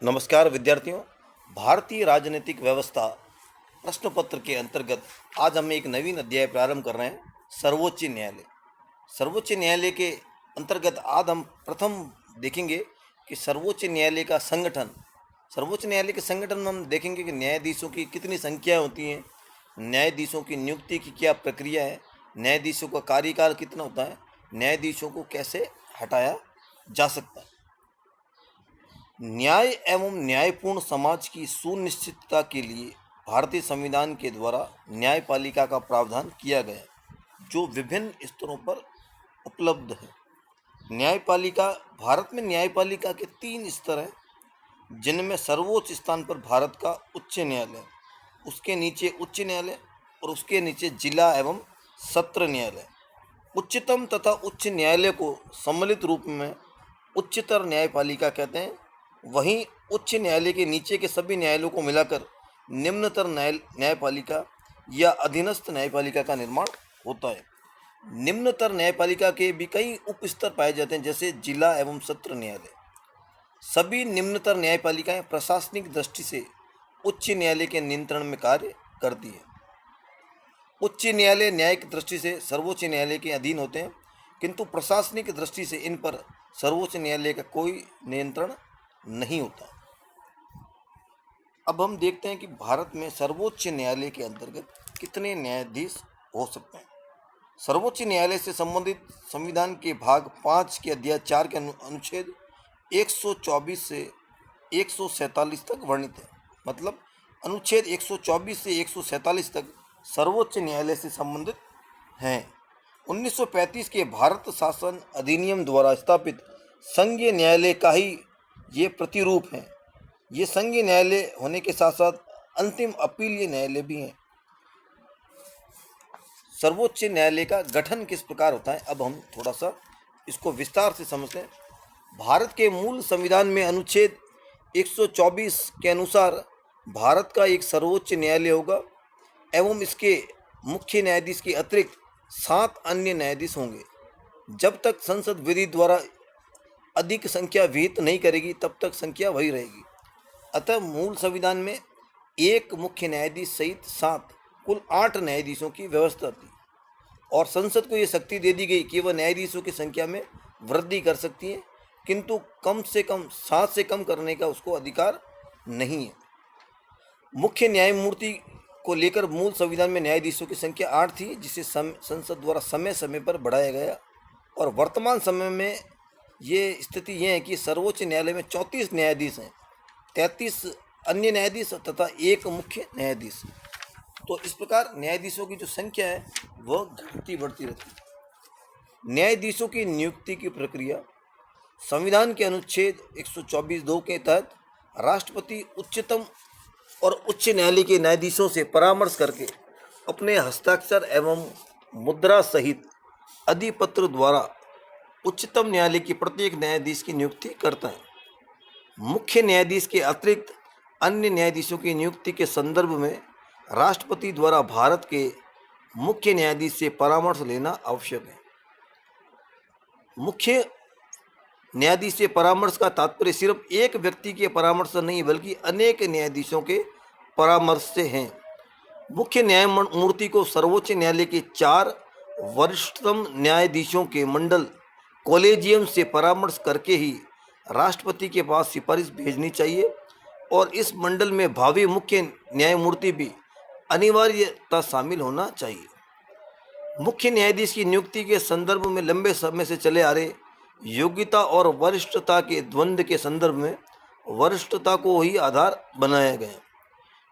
नमस्कार विद्यार्थियों। भारतीय राजनीतिक व्यवस्था प्रश्न पत्र के अंतर्गत आज हम एक नवीन अध्याय प्रारंभ कर रहे हैं, सर्वोच्च न्यायालय। सर्वोच्च न्यायालय के अंतर्गत आज हम प्रथम देखेंगे कि सर्वोच्च न्यायालय का संगठन। सर्वोच्च न्यायालय के संगठन में हम देखेंगे कि न्यायाधीशों की कितनी संख्या होती है, न्यायाधीशों की नियुक्ति की क्या प्रक्रिया है, न्यायाधीशों का कार्यकाल कितना होता है, न्यायाधीशों को कैसे हटाया जा सकता है। न्याय एवं न्यायपूर्ण समाज की सुनिश्चितता के लिए भारतीय संविधान के द्वारा न्यायपालिका का प्रावधान किया गया है, जो विभिन्न स्तरों पर उपलब्ध है। न्यायपालिका भारत में न्यायपालिका के 3 स्तर हैं, जिनमें सर्वोच्च स्थान पर भारत का उच्च न्यायालय, उसके नीचे उच्च न्यायालय और उसके नीचे जिला एवं सत्र न्यायालय। उच्चतम तथा उच्च न्यायालय को सम्मिलित रूप में उच्चतर न्यायपालिका कहते हैं। वहीं उच्च न्यायालय के नीचे के सभी न्यायालयों को मिलाकर निम्नतर न्यायपालिका या अधीनस्थ न्यायपालिका का निर्माण होता है। निम्नतर न्यायपालिका के भी कई उप स्तर पाए जाते हैं, जैसे जिला एवं सत्र न्यायालय। सभी निम्नतर न्यायपालिकाएं प्रशासनिक दृष्टि से उच्च न्यायालय के नियंत्रण में कार्य करती है। उच्च न्यायालय न्यायिक दृष्टि से सर्वोच्च न्यायालय के अधीन होते हैं, किंतु प्रशासनिक दृष्टि से इन पर सर्वोच्च न्यायालय का कोई नियंत्रण नहीं होता। अब हम देखते हैं कि भारत में सर्वोच्च न्यायालय के अंतर्गत कितने न्यायाधीश हो सकते हैं। सर्वोच्च न्यायालय से संबंधित संविधान के भाग 5 के अध्याय 4 के अनुच्छेद 124 से 147 तक वर्णित है। मतलब अनुच्छेद 124 से 147 तक सर्वोच्च न्यायालय से संबंधित हैं। 1935 के भारत शासन अधिनियम द्वारा स्थापित संघीय न्यायालय का ही ये प्रतिरूप है। ये संघीय न्यायालय होने के साथ साथ अंतिम अपीलीय न्यायालय भी हैं। सर्वोच्च न्यायालय का गठन किस प्रकार होता है, अब हम थोड़ा सा इसको विस्तार से समझते हैं। भारत के मूल संविधान में अनुच्छेद 124 के अनुसार भारत का एक सर्वोच्च न्यायालय होगा एवं इसके मुख्य न्यायाधीश के अतिरिक्त 7 अन्य न्यायाधीश होंगे। जब तक संसद विधि द्वारा अधिक संख्या विहित नहीं करेगी, तब तक संख्या वही रहेगी। अतः मूल संविधान में एक मुख्य न्यायाधीश सहित 7 कुल 8 न्यायाधीशों की व्यवस्था थी और संसद को ये शक्ति दे दी गई कि वह न्यायाधीशों की संख्या में वृद्धि कर सकती है, किंतु कम से कम 7 से कम करने का उसको अधिकार नहीं है। मुख्य न्यायमूर्ति को लेकर मूल संविधान में न्यायाधीशों की संख्या 8 थी, जिसे संसद द्वारा समय समय पर बढ़ाया गया और वर्तमान समय में ये स्थिति ये है कि सर्वोच्च न्यायालय में 34 न्यायाधीश हैं, 33 अन्य न्यायाधीश तथा 1 मुख्य न्यायाधीश। तो इस प्रकार न्यायाधीशों की जो संख्या है वह घटती बढ़ती रहती है। न्यायाधीशों की नियुक्ति की प्रक्रिया संविधान के अनुच्छेद 124(2) के तहत राष्ट्रपति उच्चतम और उच्च न्यायालय के न्यायाधीशों से परामर्श करके अपने हस्ताक्षर एवं मुद्रा सहित अधिपत्र द्वारा उच्चतम न्यायालय के प्रत्येक न्यायाधीश की नियुक्ति करता है। मुख्य न्यायाधीश के अतिरिक्त अन्य न्यायाधीशों की नियुक्ति के संदर्भ में राष्ट्रपति द्वारा भारत के मुख्य न्यायाधीश से परामर्श लेना आवश्यक है। मुख्य न्यायाधीश से परामर्श का तात्पर्य सिर्फ एक व्यक्ति के परामर्श से नहीं, बल्कि अनेक न्यायाधीशों के परामर्श से हैं। मुख्य न्यायमूर्ति को सर्वोच्च न्यायालय के 4 वरिष्ठतम न्यायाधीशों के मंडल कॉलेजियम से परामर्श करके ही राष्ट्रपति के पास सिफारिश भेजनी चाहिए और इस मंडल में भावी मुख्य न्यायमूर्ति भी अनिवार्यता शामिल होना चाहिए। मुख्य न्यायाधीश की नियुक्ति के संदर्भ में लंबे समय से चले आ रहे योग्यता और वरिष्ठता के द्वंद्व के संदर्भ में वरिष्ठता को ही आधार बनाया गया।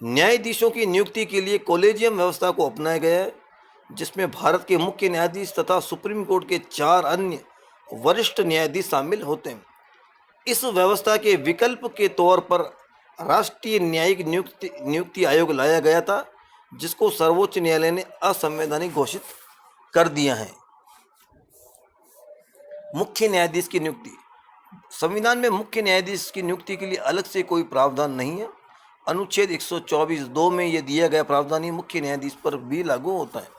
न्यायाधीशों की नियुक्ति के लिए कॉलेजियम व्यवस्था को अपनाया गया है, जिसमें भारत के मुख्य न्यायाधीश तथा सुप्रीम कोर्ट के 4 अन्य वरिष्ठ न्यायाधीश शामिल होते हैं। इस व्यवस्था के विकल्प के तौर पर राष्ट्रीय न्यायिक नियुक्ति आयोग लाया गया था, जिसको सर्वोच्च न्यायालय ने असंवैधानिक घोषित कर दिया है। मुख्य न्यायाधीश की नियुक्ति संविधान में मुख्य न्यायाधीश की नियुक्ति के लिए अलग से कोई प्रावधान नहीं है। अनुच्छेद 124(2) में यह दिया गया प्रावधान ही मुख्य न्यायाधीश पर भी लागू होता है।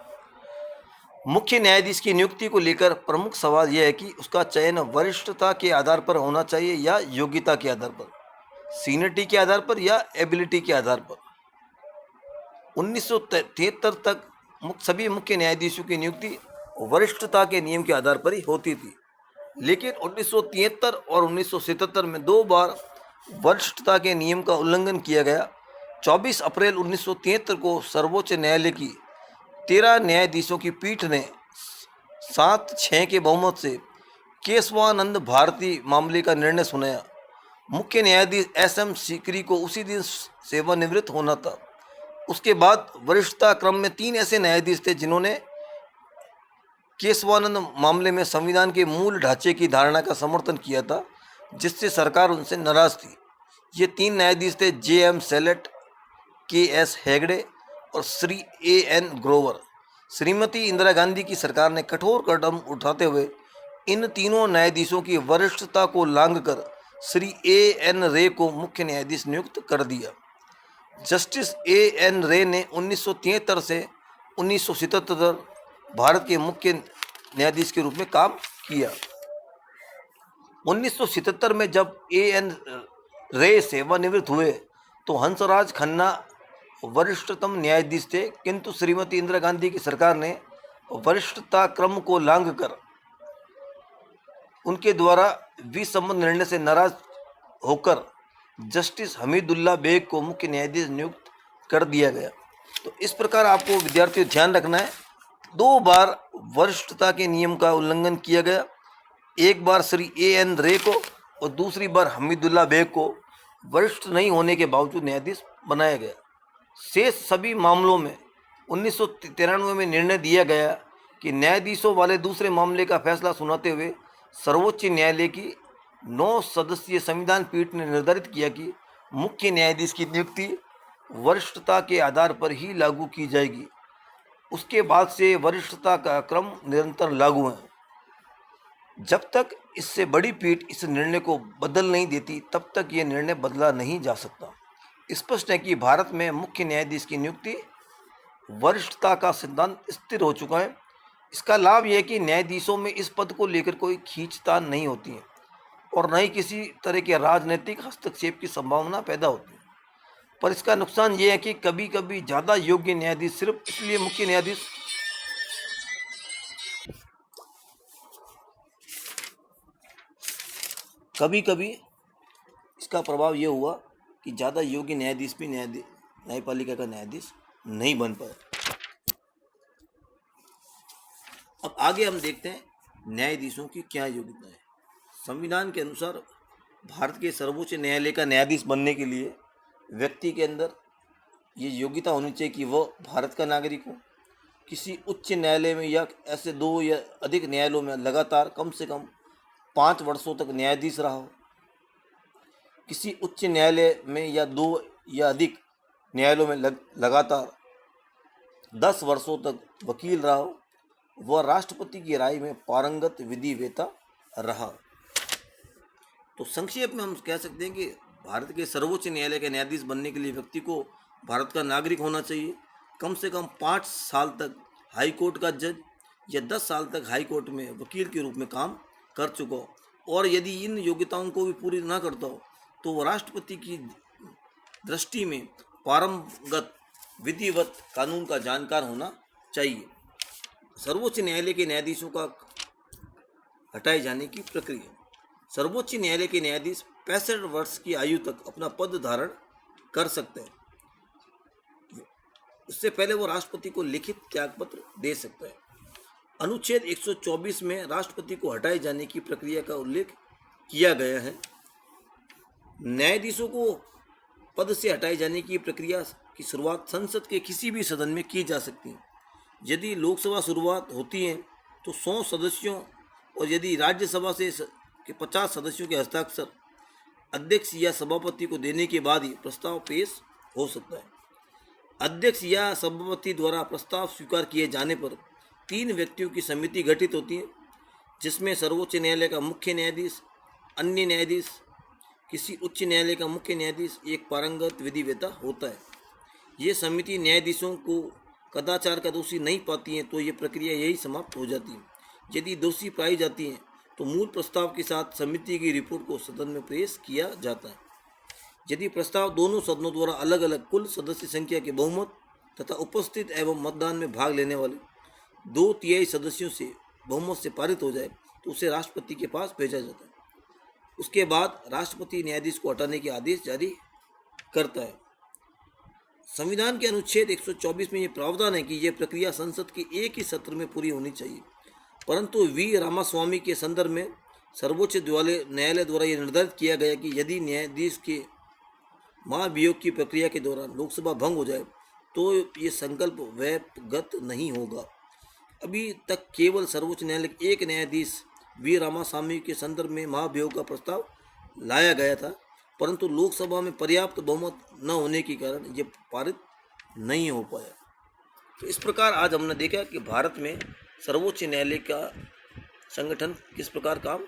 मुख्य न्यायाधीश की नियुक्ति को लेकर प्रमुख सवाल यह है कि उसका चयन वरिष्ठता के आधार पर होना चाहिए या योग्यता के आधार पर। सीनियरिटी के आधार पर या एबिलिटी के आधार पर। 1973 तक सभी मुख्य न्यायाधीशों की नियुक्ति वरिष्ठता के नियम के आधार पर ही होती थी, लेकिन 1973 और 1977 में 2 बार वरिष्ठता के नियम का उल्लंघन किया गया। 24 अप्रैल 1973 को सर्वोच्च न्यायालय की 13 न्यायाधीशों की पीठ ने 7-6 के बहुमत से केशवानंद भारती मामले का निर्णय सुनाया। मुख्य न्यायाधीश SM सीकरी को उसी दिन सेवानिवृत्त होना था। उसके बाद वरिष्ठता क्रम में 3 ऐसे न्यायाधीश थे जिन्होंने केशवानंद मामले में संविधान के मूल ढांचे की धारणा का समर्थन किया था, जिससे सरकार उनसे नाराज थी। ये 3 न्यायाधीश थे JM सेलेट, KS हेगड़े और श्री AN ग्रोवर। श्रीमती इंदिरा गांधी की सरकार ने कठोर कदम उठाते हुए इन तीनों न्यायाधीशों की वरिष्ठता को लांघकर श्री AN रे को मुख्य न्यायाधीश नियुक्त कर दिया। जस्टिस AN रे ने 1973 से 1977 भारत के मुख्य न्यायाधीश के रूप में काम किया। 1977 में जब AN रे सेवानिवृत्त हुए तो हंसराज खन्ना वरिष्ठतम न्यायाधीश थे, किंतु श्रीमती इंदिरा गांधी की सरकार ने वरिष्ठता क्रम को लांघकर उनके द्वारा विसम्मत निर्णय से नाराज होकर जस्टिस हमीदुल्ला बेग को मुख्य न्यायाधीश नियुक्त कर दिया गया। तो इस प्रकार आपको विद्यार्थियों ध्यान रखना है, 2 बार वरिष्ठता के नियम का उल्लंघन किया गया। एक बार श्री AN रे को और दूसरी बार हमीदुल्ला बेग को वरिष्ठ नहीं होने के बावजूद न्यायाधीश बनाया गया। शेष सभी मामलों में 1993 में निर्णय दिया गया कि न्यायाधीशों वाले दूसरे मामले का फैसला सुनाते हुए सर्वोच्च न्यायालय की 9 सदस्यीय संविधान पीठ ने निर्धारित किया कि मुख्य न्यायाधीश की नियुक्ति वरिष्ठता के आधार पर ही लागू की जाएगी। उसके बाद से वरिष्ठता का क्रम निरंतर लागू है। जब तक इससे बड़ी पीठ इस निर्णय को बदल नहीं देती, तब तक ये निर्णय बदला नहीं जा सकता। स्पष्ट है कि भारत में मुख्य न्यायाधीश की नियुक्ति वरिष्ठता का सिद्धांत स्थिर हो चुका है। इसका लाभ यह है कि न्यायाधीशों में इस पद को लेकर कोई खींचतान नहीं होती है और न ही किसी तरह के राजनीतिक हस्तक्षेप की संभावना पैदा होती है। पर इसका नुकसान ये है कि कभी कभी ज़्यादा योग्य न्यायाधीश सिर्फ इसलिए मुख्य न्यायाधीश कभी कभी इसका प्रभाव ये हुआ कि ज़्यादा योग्य न्यायाधीश भी न्यायपालिका का न्यायाधीश नहीं बन पाए। अब आगे हम देखते हैं न्यायाधीशों की क्या योग्यता है। संविधान के अनुसार भारत के सर्वोच्च न्यायालय का न्यायाधीश बनने के लिए व्यक्ति के अंदर ये योग्यता होनी चाहिए कि वह भारत का नागरिक हो, किसी उच्च न्यायालय में या ऐसे 2 या अधिक न्यायालयों में लगातार कम से कम 5 वर्षों तक न्यायाधीश रहा हो, किसी उच्च न्यायालय में या 2 या अधिक न्यायालयों में लगातार 10 वर्षों तक वकील रहा हो, वह राष्ट्रपति की राय में पारंगत विधिवेता रहा। तो संक्षेप में हम कह सकते हैं कि भारत के सर्वोच्च न्यायालय के न्यायाधीश बनने के लिए व्यक्ति को भारत का नागरिक होना चाहिए, कम से कम 5 साल तक हाई कोर्ट का जज या 10 साल तक हाई कोर्ट में वकील के रूप में काम कर चुका हो, और यदि इन योग्यताओं को भी पूरी ना करता हो तो वह राष्ट्रपति की दृष्टि में पारंगत विधिवत कानून का जानकार होना चाहिए। सर्वोच्च न्यायालय के न्यायाधीशों का हटाए जाने की प्रक्रिया। सर्वोच्च न्यायालय के न्यायाधीश 65 वर्ष की आयु तक अपना पद धारण कर सकते हैं। उससे पहले वो राष्ट्रपति को लिखित त्यागपत्र दे सकता है। अनुच्छेद 124 में राष्ट्रपति को हटाए जाने की प्रक्रिया का उल्लेख किया गया है। न्यायाधीशों को पद से हटाए जाने की प्रक्रिया की शुरुआत संसद के किसी भी सदन में की जा सकती है। यदि लोकसभा शुरुआत होती है तो 100 सदस्यों और यदि राज्यसभा से के 50 सदस्यों के हस्ताक्षर अध्यक्ष या सभापति को देने के बाद ही प्रस्ताव पेश हो सकता है। अध्यक्ष या सभापति द्वारा प्रस्ताव स्वीकार किए जाने पर 3 व्यक्तियों की समिति गठित होती है, जिसमें सर्वोच्च न्यायालय का मुख्य न्यायाधीश, अन्य न्यायाधीश, किसी उच्च न्यायालय का मुख्य न्यायाधीश, एक पारंगत विधिवेता होता है। ये समिति न्यायाधीशों को कदाचार का दोषी नहीं पाती है तो ये प्रक्रिया यही समाप्त हो जाती है। यदि दोषी पाई जाती है तो मूल प्रस्ताव के साथ समिति की रिपोर्ट को सदन में पेश किया जाता है। यदि प्रस्ताव दोनों सदनों द्वारा अलग अलग कुल सदस्य संख्या के बहुमत तथा उपस्थित एवं मतदान में भाग लेने वाले 2/3 सदस्यों से बहुमत से पारित हो जाए तो उसे राष्ट्रपति के पास भेजा जाता है। उसके बाद राष्ट्रपति न्यायाधीश को हटाने के आदेश जारी करता है। संविधान के अनुच्छेद 124 में यह प्रावधान है कि यह प्रक्रिया संसद के एक ही सत्र में पूरी होनी चाहिए, परंतु वी रामास्वामी के संदर्भ में सर्वोच्च न्यायालय द्वारा यह निर्धारित किया गया कि यदि न्यायाधीश के महाभियोग की प्रक्रिया के दौरान लोकसभा भंग हो जाए तो ये संकल्प वैधगत नहीं होगा। अभी तक केवल सर्वोच्च न्यायालय के एक न्यायाधीश वी रामास्वामी के संदर्भ में महाभियोग का प्रस्ताव लाया गया था, परंतु लोकसभा में पर्याप्त बहुमत न होने के कारण ये पारित नहीं हो पाया। तो इस प्रकार आज हमने देखा कि भारत में सर्वोच्च न्यायालय का संगठन किस प्रकार काम